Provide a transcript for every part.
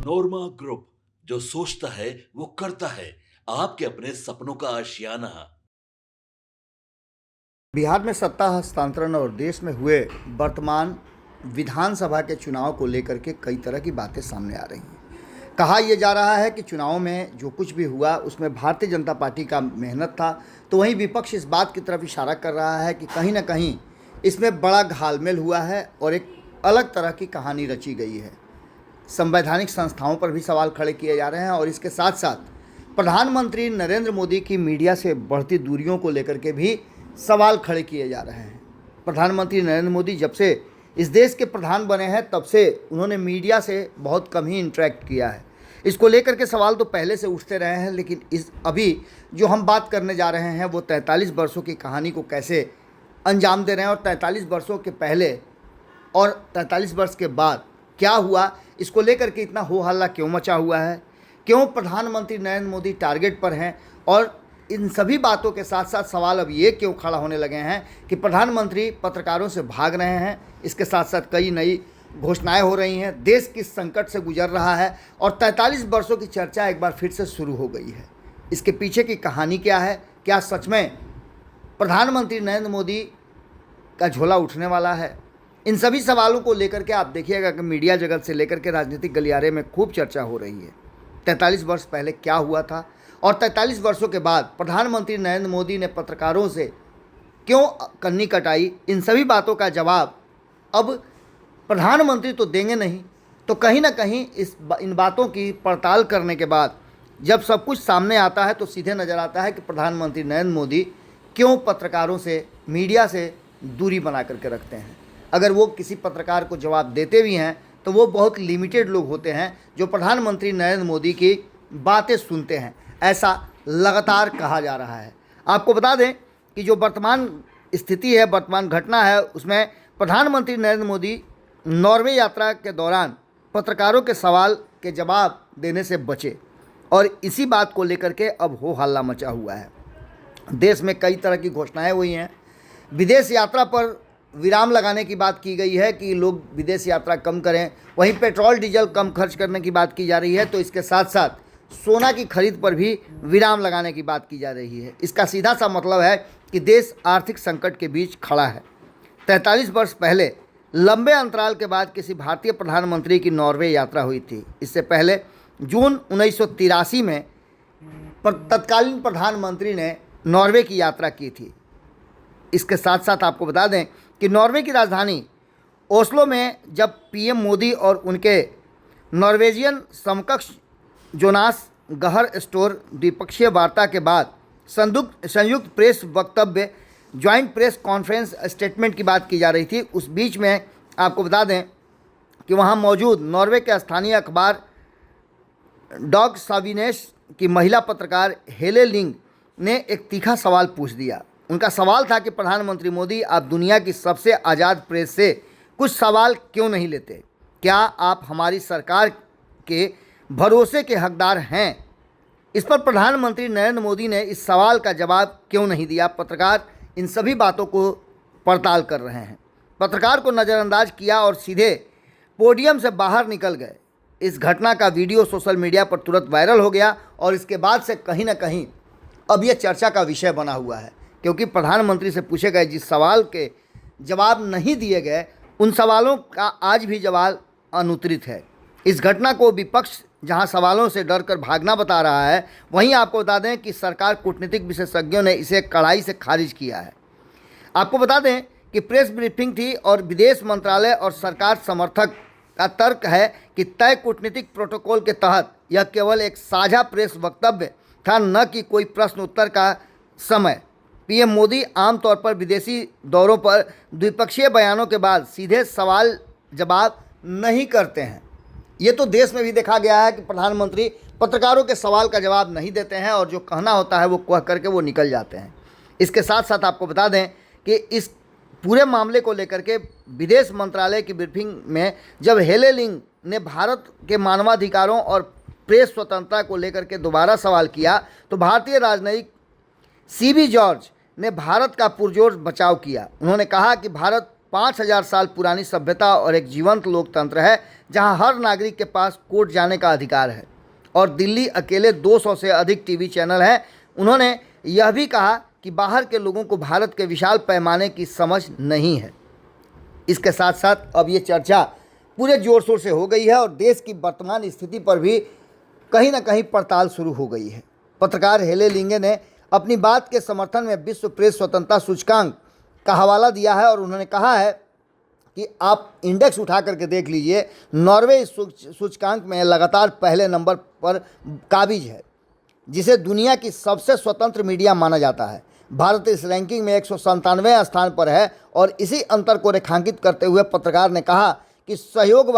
Manorama group, जो सोचता है वो करता है। आपके अपने सपनों का आशियाना। बिहार में सत्ता हस्तांतरण और देश में हुए वर्तमान विधानसभा के चुनाव को लेकर के कई तरह की बातें सामने आ रही हैं। कहा यह जा रहा है कि चुनाव में जो कुछ भी हुआ उसमें भारतीय जनता पार्टी का मेहनत था, तो वहीं विपक्ष इस बात की तरफ इशारा कर रहा है कि कहीं ना कहीं इसमें बड़ा घालमेल हुआ है और एक अलग तरह की कहानी रची गई है। संवैधानिक संस्थाओं पर भी सवाल खड़े किए जा रहे हैं और इसके साथ साथ प्रधानमंत्री नरेंद्र मोदी की मीडिया से बढ़ती दूरियों को लेकर के भी सवाल खड़े किए जा रहे हैं। प्रधानमंत्री नरेंद्र मोदी जब से इस देश के प्रधान बने हैं तब से उन्होंने मीडिया से बहुत कम ही इंटरेक्ट किया है। इसको लेकर के सवाल तो पहले से उठते रहे हैं, लेकिन अभी जो हम बात करने जा रहे हैं वो 43 वर्षों की कहानी को कैसे अंजाम दे रहे हैं और 43 वर्षों के पहले और 43 वर्ष के बाद क्या हुआ, इसको लेकर के इतना हो हल्ला क्यों मचा हुआ है, क्यों प्रधानमंत्री नरेंद्र मोदी टारगेट पर हैं, और इन सभी बातों के साथ साथ सवाल अब ये क्यों खड़ा होने लगे हैं कि प्रधानमंत्री पत्रकारों से भाग रहे हैं। इसके साथ साथ कई नई घोषणाएं हो रही हैं, देश किस संकट से गुजर रहा है और 43 वर्षों की चर्चा एक बार फिर से शुरू हो गई है। इसके पीछे की कहानी क्या है, क्या सच में प्रधानमंत्री नरेंद्र मोदी का झोला उठने वाला है? इन सभी सवालों को लेकर के आप देखिएगा कि मीडिया जगत से लेकर के राजनीतिक गलियारे में खूब चर्चा हो रही है। 43 वर्ष पहले क्या हुआ था और 43 वर्षों के बाद प्रधानमंत्री नरेंद्र मोदी ने पत्रकारों से क्यों कन्नी कटाई, इन सभी बातों का जवाब अब प्रधानमंत्री तो देंगे नहीं, तो कहीं ना कहीं इन बातों की पड़ताल करने के बाद जब सब कुछ सामने आता है तो सीधे नज़र आता है कि प्रधानमंत्री नरेंद्र मोदी क्यों पत्रकारों से, मीडिया से दूरी बना करके रखते हैं। अगर वो किसी पत्रकार को जवाब देते भी हैं तो वो बहुत लिमिटेड लोग होते हैं जो प्रधानमंत्री नरेंद्र मोदी की बातें सुनते हैं, ऐसा लगातार कहा जा रहा है। आपको बता दें कि जो वर्तमान स्थिति है, वर्तमान घटना है, उसमें प्रधानमंत्री नरेंद्र मोदी नॉर्वे यात्रा के दौरान पत्रकारों के सवाल के जवाब देने से बचे और इसी बात को लेकर के अब हो हल्ला मचा हुआ है। देश में कई तरह की घोषणाएं हुई हैं। विदेश यात्रा पर विराम लगाने की बात की गई है कि लोग विदेश यात्रा कम करें, वहीं पेट्रोल डीजल कम खर्च करने की बात की जा रही है, तो इसके साथ साथ सोना की खरीद पर भी विराम लगाने की बात की जा रही है। इसका सीधा सा मतलब है कि देश आर्थिक संकट के बीच खड़ा है। 43 वर्ष पहले लंबे अंतराल के बाद किसी भारतीय प्रधानमंत्री की नॉर्वे यात्रा हुई थी। इससे पहले जून 1983 में तत्कालीन प्रधानमंत्री ने नॉर्वे की यात्रा की थी। इसके साथ साथ आपको बता दें कि नॉर्वे की राजधानी ओस्लो में जब पीएम मोदी और उनके नॉर्वेजियन समकक्ष जोनास गहर स्टोर द्विपक्षीय वार्ता के बाद संयुक्त प्रेस वक्तव्य, ज्वाइंट प्रेस कॉन्फ्रेंस स्टेटमेंट की बात की जा रही थी। उस बीच में आपको बता दें कि वहां मौजूद नॉर्वे के स्थानीय अखबार डॉग साविनेस की महिला पत्रकार हेले लिंग ने एक तीखा सवाल पूछ दिया। उनका सवाल था कि प्रधानमंत्री मोदी, आप दुनिया की सबसे आज़ाद प्रेस से कुछ सवाल क्यों नहीं लेते? क्या आप हमारी सरकार के भरोसे के हकदार हैं? इस पर प्रधानमंत्री नरेंद्र मोदी ने इस सवाल का जवाब क्यों नहीं दिया? पत्रकार इन सभी बातों को पड़ताल कर रहे हैं। पत्रकार को नज़रअंदाज किया और सीधे पोडियम से बाहर निकल गए। इस घटना का वीडियो सोशल मीडिया पर तुरंत वायरल हो गया और इसके बाद से कहीं ना कहीं अब यह चर्चा का विषय बना हुआ है, क्योंकि प्रधानमंत्री से पूछे गए जिस सवाल के जवाब नहीं दिए गए, उन सवालों का आज भी जवाब अनुत्तरित है। इस घटना को विपक्ष जहां सवालों से डरकर भागना बता रहा है, वहीं आपको बता दें कि सरकार कूटनीतिक विशेषज्ञों ने इसे कड़ाई से खारिज किया है। आपको बता दें कि प्रेस ब्रीफिंग थी और विदेश मंत्रालय और सरकार समर्थक का तर्क है कि तय कूटनीतिक प्रोटोकॉल के तहत यह केवल एक साझा प्रेस वक्तव्य था, न कि कोई प्रश्न उत्तर का समय। पीएम मोदी आमतौर पर विदेशी दौरों पर द्विपक्षीय बयानों के बाद सीधे सवाल जवाब नहीं करते हैं। ये तो देश में भी देखा गया है कि प्रधानमंत्री पत्रकारों के सवाल का जवाब नहीं देते हैं और जो कहना होता है वो कह करके वो निकल जाते हैं। इसके साथ साथ आपको बता दें कि इस पूरे मामले को लेकर के विदेश मंत्रालय की ब्रीफिंग में जब हेले लिंग ने भारत के मानवाधिकारों और प्रेस स्वतंत्रता को लेकर के दोबारा सवाल किया, तो भारतीय राजनयिक सीबी जॉर्ज ने भारत का पुरजोर बचाव किया। उन्होंने कहा कि भारत 5000 साल पुरानी सभ्यता और एक जीवंत लोकतंत्र है जहां हर नागरिक के पास कोर्ट जाने का अधिकार है और दिल्ली अकेले 200 से अधिक टीवी चैनल हैं। उन्होंने यह भी कहा कि बाहर के लोगों को भारत के विशाल पैमाने की समझ नहीं है। इसके साथ साथ अब ये चर्चा पूरे जोर शोर से हो गई है और देश की वर्तमान स्थिति पर भी कहीं ना कहीं पड़ताल शुरू हो गई है। पत्रकार हेले लिंगे ने अपनी बात के समर्थन में विश्व प्रेस स्वतंत्रता सूचकांक का हवाला दिया है और उन्होंने कहा है कि आप इंडेक्स उठा करके देख लीजिए, नॉर्वे इस सूचकांक में लगातार पहले नंबर पर काबिज है, जिसे दुनिया की सबसे स्वतंत्र मीडिया माना जाता है। भारत इस रैंकिंग में 197वें स्थान पर है और इसी अंतर को रेखांकित करते हुए पत्रकार ने कहा कि सहयोग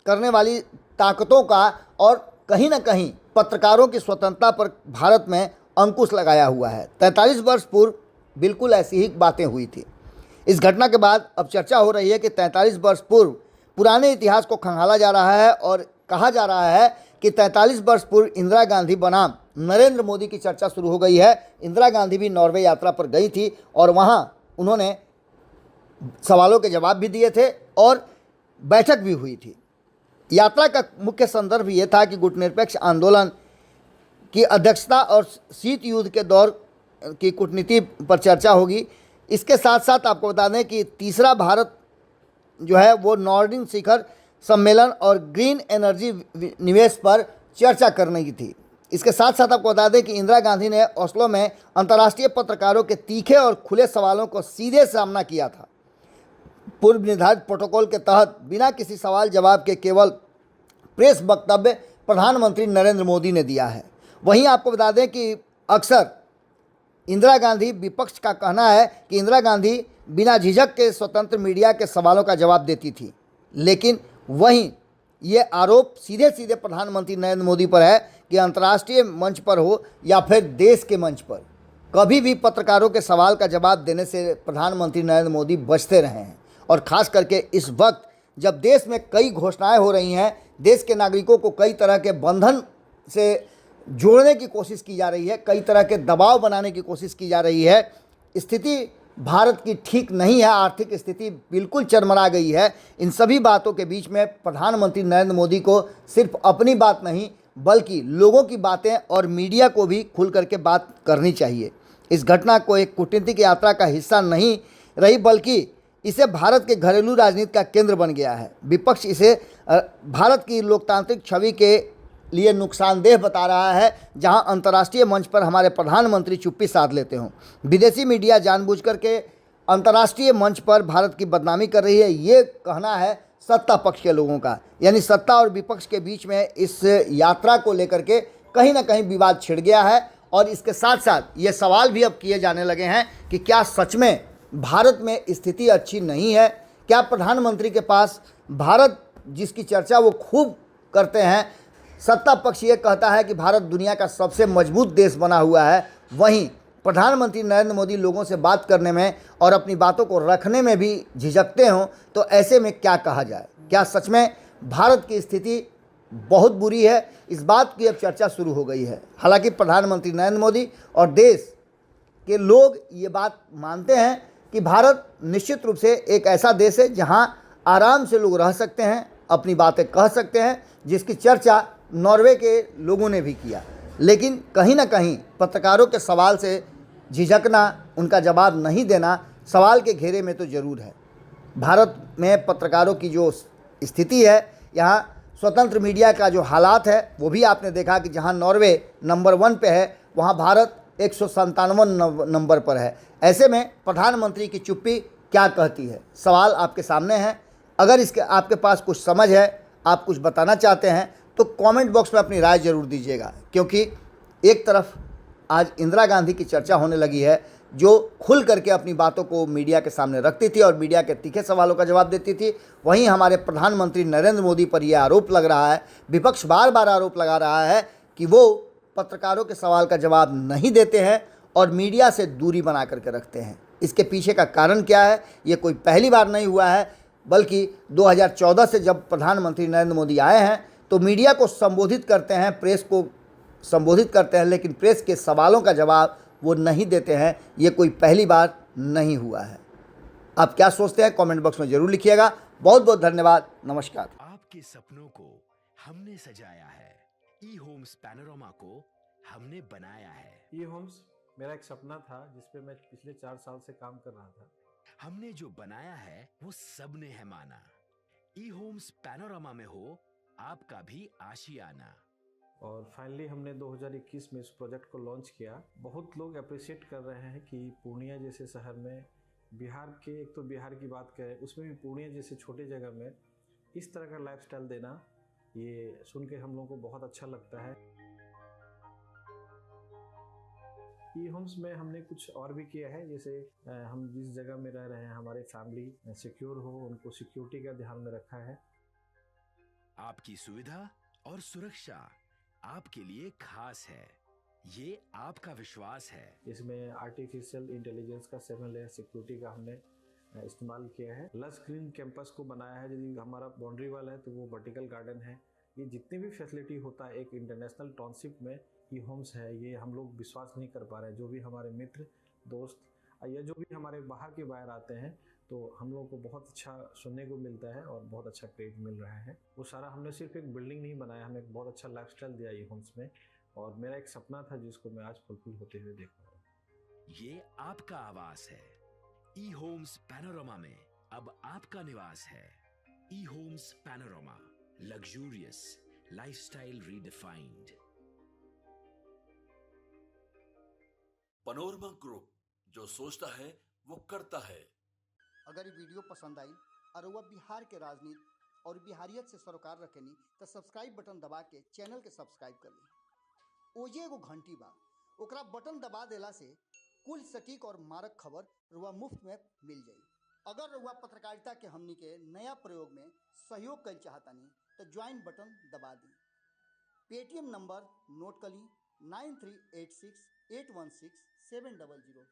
करने वाली ताकतों का और कहीं ना कहीं पत्रकारों की स्वतंत्रता पर भारत में अंकुश लगाया हुआ है। 43 वर्ष पूर्व बिल्कुल ऐसी ही बातें हुई थी। इस घटना के बाद अब चर्चा हो रही है कि 43 वर्ष पूर्व पुराने इतिहास को खंगाला जा रहा है और कहा जा रहा है कि 43 वर्ष पूर्व इंदिरा गांधी बनाम नरेंद्र मोदी की चर्चा शुरू हो गई है। इंदिरा गांधी भी नॉर्वे यात्रा पर गई थी और वहां उन्होंने सवालों के जवाब भी दिए थे और बैठक भी हुई थी। यात्रा का मुख्य संदर्भ ये था कि गुटनिरपेक्ष आंदोलन की अध्यक्षता और शीत युद्ध के दौर की कूटनीति पर चर्चा होगी। इसके साथ साथ आपको बता दें कि तीसरा भारत जो है वो नॉर्डिक शिखर सम्मेलन और ग्रीन एनर्जी निवेश पर चर्चा करने की थी। इसके साथ साथ आपको बता दें कि इंदिरा गांधी ने ओस्लो में अंतर्राष्ट्रीय पत्रकारों के तीखे और खुले सवालों को सीधे सामना किया था। पूर्व निर्धारित प्रोटोकॉल के तहत बिना किसी सवाल जवाब के केवल प्रेस वक्तव्य प्रधानमंत्री नरेंद्र मोदी ने दिया है। वहीं आपको बता दें कि अक्सर इंदिरा गांधी विपक्ष का कहना है कि इंदिरा गांधी बिना झिझक के स्वतंत्र मीडिया के सवालों का जवाब देती थी, लेकिन वहीं ये आरोप सीधे सीधे प्रधानमंत्री नरेंद्र मोदी पर है कि अंतर्राष्ट्रीय मंच पर हो या फिर देश के मंच पर कभी भी पत्रकारों के सवाल का जवाब देने से प्रधानमंत्री नरेंद्र मोदी बचते रहे हैं। और ख़ास करके इस वक्त जब देश में कई घोषणाएं हो रही हैं, देश के नागरिकों को कई तरह के बंधन से जोड़ने की कोशिश की जा रही है, कई तरह के दबाव बनाने की कोशिश की जा रही है। स्थिति भारत की ठीक नहीं है, आर्थिक स्थिति बिल्कुल चरमरा गई है। इन सभी बातों के बीच में प्रधानमंत्री नरेंद्र मोदी को सिर्फ अपनी बात नहीं बल्कि लोगों की बातें और मीडिया को भी खुल करके बात करनी चाहिए। इस घटना को एक कूटनीतिक यात्रा का हिस्सा नहीं रही बल्कि इसे भारत के घरेलू राजनीति का केंद्र बन गया है। विपक्ष इसे भारत की लोकतांत्रिक छवि के लिए नुकसानदेह बता रहा है, जहां अंतर्राष्ट्रीय मंच पर हमारे प्रधानमंत्री चुप्पी साध लेते हों। विदेशी मीडिया जानबूझकर के अंतर्राष्ट्रीय मंच पर भारत की बदनामी कर रही है, ये कहना है सत्ता पक्ष के लोगों का। यानी सत्ता और विपक्ष के बीच में इस यात्रा को लेकर के कहीं ना कहीं विवाद छिड़ गया है और इसके साथ साथ ये सवाल भी अब किए जाने लगे हैं कि क्या सच में भारत में स्थिति अच्छी नहीं है? क्या प्रधानमंत्री के पास भारत जिसकी चर्चा वो खूब करते हैं, सत्ता पक्ष ये कहता है कि भारत दुनिया का सबसे मजबूत देश बना हुआ है, वहीं प्रधानमंत्री नरेंद्र मोदी लोगों से बात करने में और अपनी बातों को रखने में भी झिझकते हों, तो ऐसे में क्या कहा जाए? क्या सच में भारत की स्थिति बहुत बुरी है? इस बात की अब चर्चा शुरू हो गई है। हालांकि प्रधानमंत्री नरेंद्र मोदी और देश के लोग ये बात मानते हैं कि भारत निश्चित रूप से एक ऐसा देश है जहां आराम से लोग रह सकते हैं, अपनी बातें कह सकते हैं, जिसकी चर्चा नॉर्वे के लोगों ने भी किया। लेकिन कहीं ना कहीं पत्रकारों के सवाल से झिझकना, उनका जवाब नहीं देना सवाल के घेरे में तो ज़रूर है। भारत में पत्रकारों की जो स्थिति है, यहाँ स्वतंत्र मीडिया का जो हालात है वो भी आपने देखा कि जहाँ नॉर्वे नंबर 1 पे है, वहाँ भारत 197 नंबर पर है। ऐसे में प्रधानमंत्री की चुप्पी क्या कहती है? सवाल आपके सामने है। अगर इसके आपके पास कुछ समझ है, आप कुछ बताना चाहते हैं, तो कमेंट बॉक्स में अपनी राय ज़रूर दीजिएगा। क्योंकि एक तरफ आज इंदिरा गांधी की चर्चा होने लगी है, जो खुल करके अपनी बातों को मीडिया के सामने रखती थी और मीडिया के तीखे सवालों का जवाब देती थी। वहीं हमारे प्रधानमंत्री नरेंद्र मोदी पर यह आरोप लग रहा है, विपक्ष बार बार आरोप लगा रहा है कि वो पत्रकारों के सवाल का जवाब नहीं देते हैं और मीडिया से दूरी बना करके रखते हैं। इसके पीछे का कारण क्या है? ये कोई पहली बार नहीं हुआ है, बल्कि 2014 से जब प्रधानमंत्री नरेंद्र मोदी आए हैं तो मीडिया को संबोधित करते हैं, प्रेस को संबोधित करते हैं, लेकिन प्रेस के सवालों का जवाब वो नहीं देते हैं। ये कोई पहली बार नहीं हुआ है। आप क्या सोचते हैं कमेंट बॉक्स में जरूर लिखिएगा। बहुत बहुत धन्यवाद। नमस्कार। आपके सपनों को हमने सजाया है, ई होम्स पैनोरामा को हमने बनाया है। ई होम्स मेरा एक सपना था जिस पे मैं पिछले 4 साल से काम कर रहा था। हमने जो बनाया है वो सबने है माना। ई होम्स पैनोरामा में हो आपका भी आशियाना। और फाइनली हमने 2021 में इस प्रोजेक्ट को लॉन्च किया। बहुत लोग अप्रिशिएट कर रहे हैं कि पूर्णिया जैसे शहर में, बिहार के, एक तो बिहार की बात करें उसमें भी पूर्णिया जैसे छोटे जगह में इस तरह का लाइफस्टाइल देना, ये सुन के हम लोगों को बहुत अच्छा लगता है। ई होम्स में हमने कुछ और भी किया है, जैसे हम जिस जगह में रह रहे हैं हमारे फैमिली सिक्योर हो, उनको सिक्योरिटी का ध्यान में रखा है। आपकी सुविधा और सुरक्षा आपके लिए खास है, ये आपका विश्वास है। इसमें आर्टिफिशियल इंटेलिजेंस का 7 लेयर सिक्योरिटी का हमने इस्तेमाल किया है। लस ग्रीन कैंपस को बनाया है। यदि हमारा बाउंड्री वाल है तो वो वर्टिकल गार्डन है। ये जितनी भी फैसिलिटी होता है एक इंटरनेशनल टाउनशिप में ई होम्स है, ये हम लोग विश्वास नहीं कर पा रहे हैं। जो भी हमारे मित्र, दोस्त या जो भी हमारे बाहर के बाहर आते हैं तो हम लोगों को बहुत अच्छा सुनने को मिलता है और बहुत अच्छा क्रेडिट मिल रहा है। वो सारा हमने सिर्फ एक बिल्डिंग नहीं बनाया, हमें एक बहुत अच्छा लाइफस्टाइल दिया ई होम्स में, और मेरा एक सपना था जिसको मैं आज फुलफिल होते हुए देख रहा हूँ। ये आपका आवास है। ई होम्स पैनोरामा में अब आपका निवास है। E Homes Panorama, luxurious lifestyle redefined. Panorama Group, जो सोचता है वो करता है। अगर ये वीडियो पसंद आई और वह बिहार के राजनीति और बिहारियत से सरोकार रखेनी तो सब्सक्राइब बटन दबा के चैनल के सब्सक्राइब कर ली। ओजे एगो घंटी बा, ओकरा बटन दबा देला से कुल सटीक और मारक खबर रुआ मुफ्त में मिल जाई। अगर रुआ पत्रकारिता के हमनी के नया प्रयोग में सहयोग कर चाहतानी तो ज्वाइन बटन दबा दी। पेटीएम नंबर नोट कर ली 9386816700।